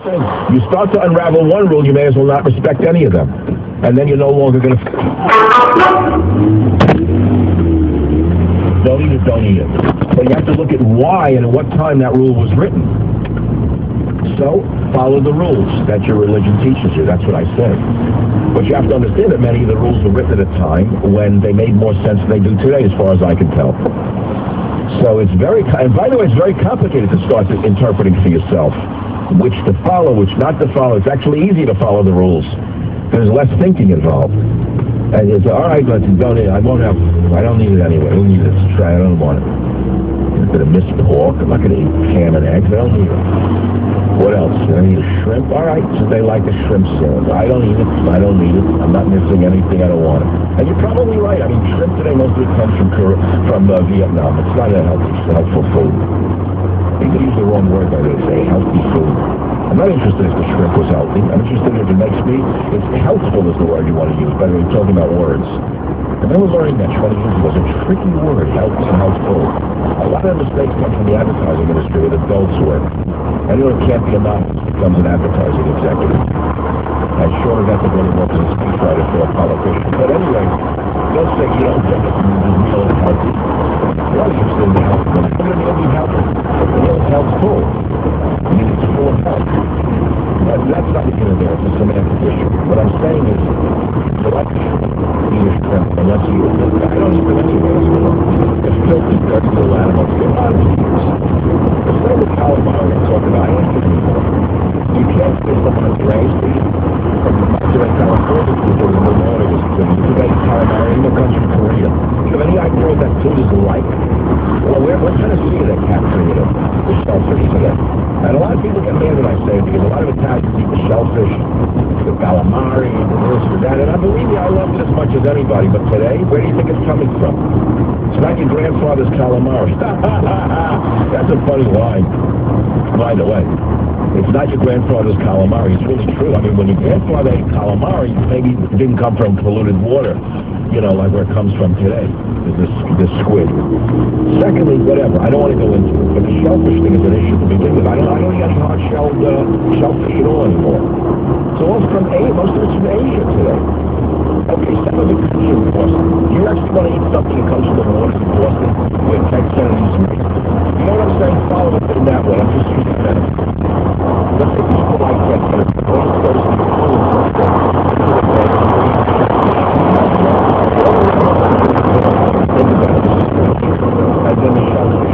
You start to unravel one rule, you may as well not respect any of them. And then you're no longer going to... Don't eat it, don't eat it. But you have to look at why and at what time that rule was written. So, follow the rules that your religion teaches you. That's what I said. But you have to understand that many of the rules were written at a time when they made more sense than they do today, as far as I can tell. So it's very... And by the way, it's very complicated to start interpreting for yourself. Which to follow, which not to follow. It's actually easy to follow the rules. There's less thinking involved. And it's all right, but don't eat it. I don't need it anyway. I don't need it. Try. I don't want it. I'm going to miss pork. I'm not going to eat ham and eggs. I don't need it. What else? I need a shrimp. All right, so they like the shrimp sandwich. I don't eat it. I don't need it. I'm not missing anything. I don't want it. And you're probably right. I mean, shrimp today mostly comes from Vietnam. It's not a helpful food. People use the wrong word by they say healthy food. I'm not interested if the shrimp was healthy. I'm interested if it makes me. It's healthful is the word you want to use. By the way, we're talking about words. I remember learning that 20 years ago. It's a tricky word, healthy and healthful. A lot of mistakes come from the advertising industry with adults work. Anyone who can't be a novice becomes an advertising executive. And sure, that's a really works as a speechwriter for a politician. But anyway, they'll say you don't think it's real and healthy. You're not interested in the health. You're going to be healthy. The real health's full. I mean, it's full of health. That's not the end of there. It's a semantic issue. What I'm saying is, you like to eat a shrimp unless you eat it. I don't eat them anyway. It's filthy, dirty little animals. Get a lot of years. The same with calamari I'm talking about. I ain't eating anymore. You can't say someone's raised from the Monterey, California, to the Memorials, to the calamari, even comes from Korea. Do you have any idea what that food is like? Well, what kind of sea are they capturing it in? The shellfish today. And a lot of people get mad when I say it because a lot of Italians eat the shellfish, the calamari, the this or that. And I believe me, I love it as much as anybody. But today, where do you think it's coming from? It's not your grandfather's calamari. That's a funny line, by the way. It's not your grandfather's calamari. It's really true. I mean, when your grandfather ate calamari, maybe it didn't come from polluted water, you know, like where it comes from today, this squid. Secondly, whatever. I don't want to go into it, but the shellfish thing is an issue to begin with. I don't eat any hard-shelled shellfish at all anymore. So most of it's from Asia today. Okay, some of it comes from Boston. You actually want to eat something that comes from the waters of Boston, where Texas is made. You know what I'm saying? Follow it in that way. I'm just using that. Let's say people like that are going to and then the shellfish.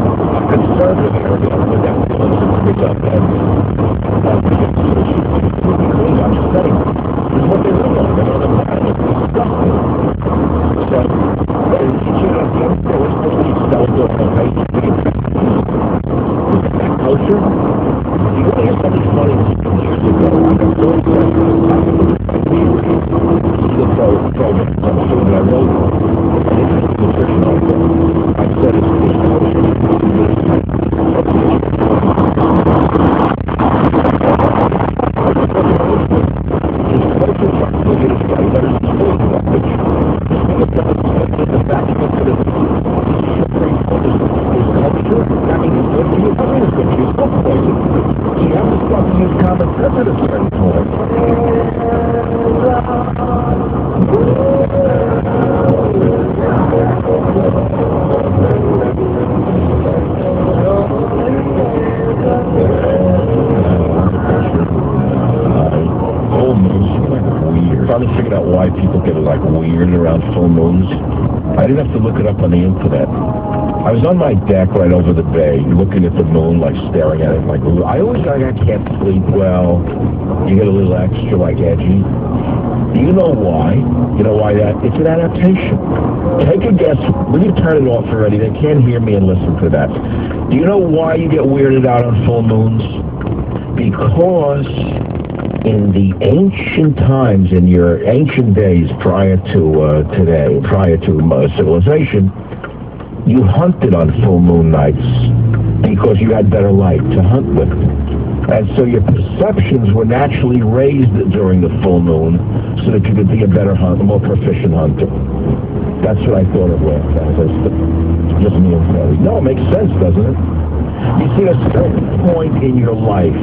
A conservative area where that goes into the dump and I'm just saying, this is what they live on. They're on the planet. It's disgusting. So, they're teaching us the other we're supposed to eat sourdough and rice. Is that culture? You know, here's something funny years ago. I got so obsessed with the topic of the program. When I wrote an nutrition article, I said it's culture. I didn't have to look it up on the internet. I was on my deck right over the bay, looking at the moon, like staring at it. Like I can't sleep well. You get a little extra, like edgy. Do you know why? You know why that? It's an adaptation. Take a guess. Will you turn it off already? They can't hear me and listen to that. Do you know why you get weirded out on full moons? Because in the ancient times, in your ancient days prior to today, prior to civilization, you hunted on full moon nights because you had better light to hunt with. And so your perceptions were naturally raised during the full moon so that you could be a better hunter, a more proficient hunter. That's what I thought it was. Just me and Terry. No, it makes sense, doesn't it? You see, at a certain point in your life,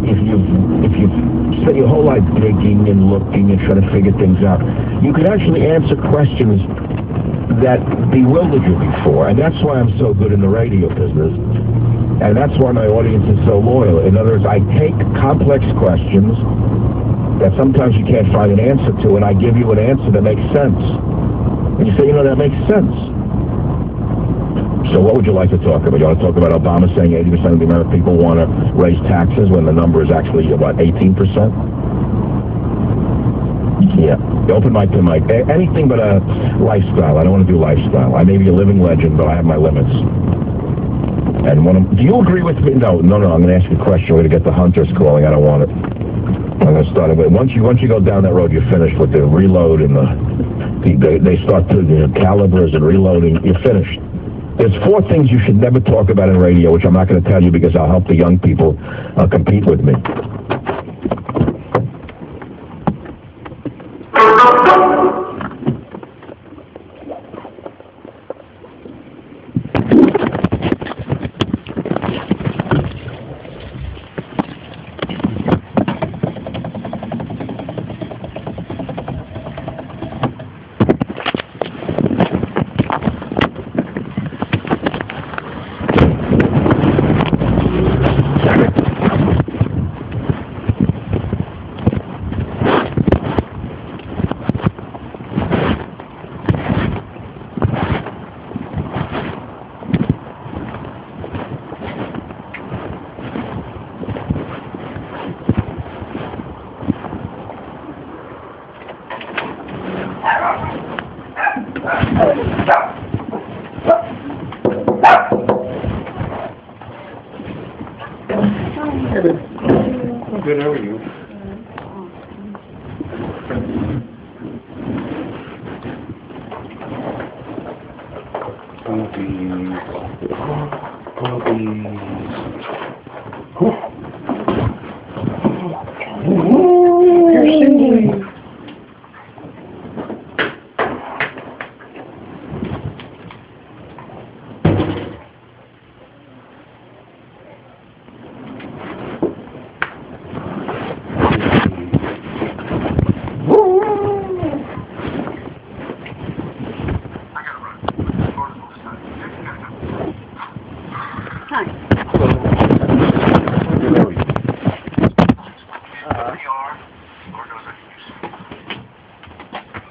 if you've spent your whole life digging and looking and trying to figure things out, you can actually answer questions that bewildered you before. And that's why I'm so good in the radio business. And that's why my audience is so loyal. In other words, I take complex questions that sometimes you can't find an answer to, and I give you an answer that makes sense. And you say, you know, that makes sense. So what would you like to talk about? You want to talk about Obama saying 80% of the American people want to raise taxes when the number is actually, what, 18%? Yeah, open mic to mic. Anything but a lifestyle. I don't want to do lifestyle. I may be a living legend, but I have my limits. And do you agree with me? No, I'm going to ask you a question. We're going to get the hunters calling. I don't want it. I'm going to start it. Once you go down that road, you're finished with the reload and they start to calibers and reloading. You're finished. There's 4 things you should never talk about in radio, which I'm not going to tell you because I'll help the young people compete with me. Good, how are you?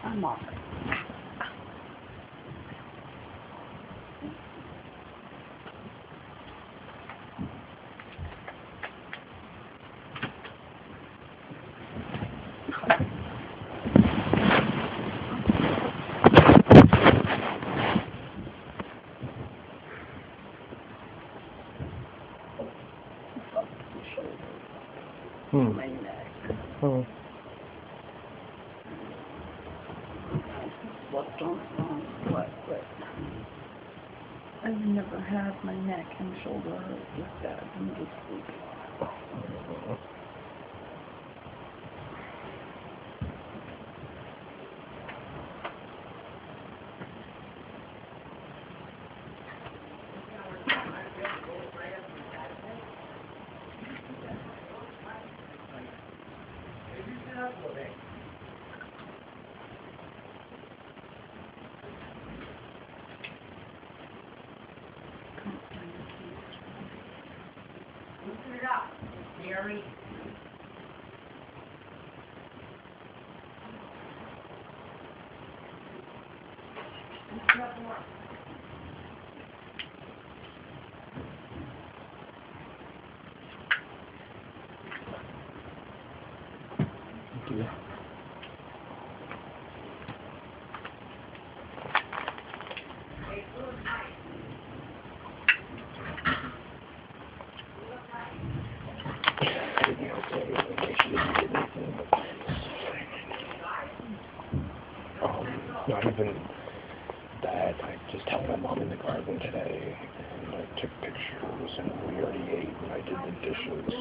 I'm off. My neck. Oh. Slept on what? I've never had my neck and shoulder hurt like that in the sleep. Open it up, Jerry. Open up more. Yeah. Not even that. I just helped my mom in the garden today, and I took pictures, and we already ate, and I did the dishes.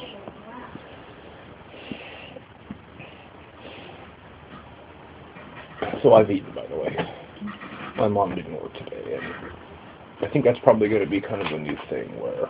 So I've eaten, by the way. My mom didn't work today, and I think that's probably going to be kind of a new thing where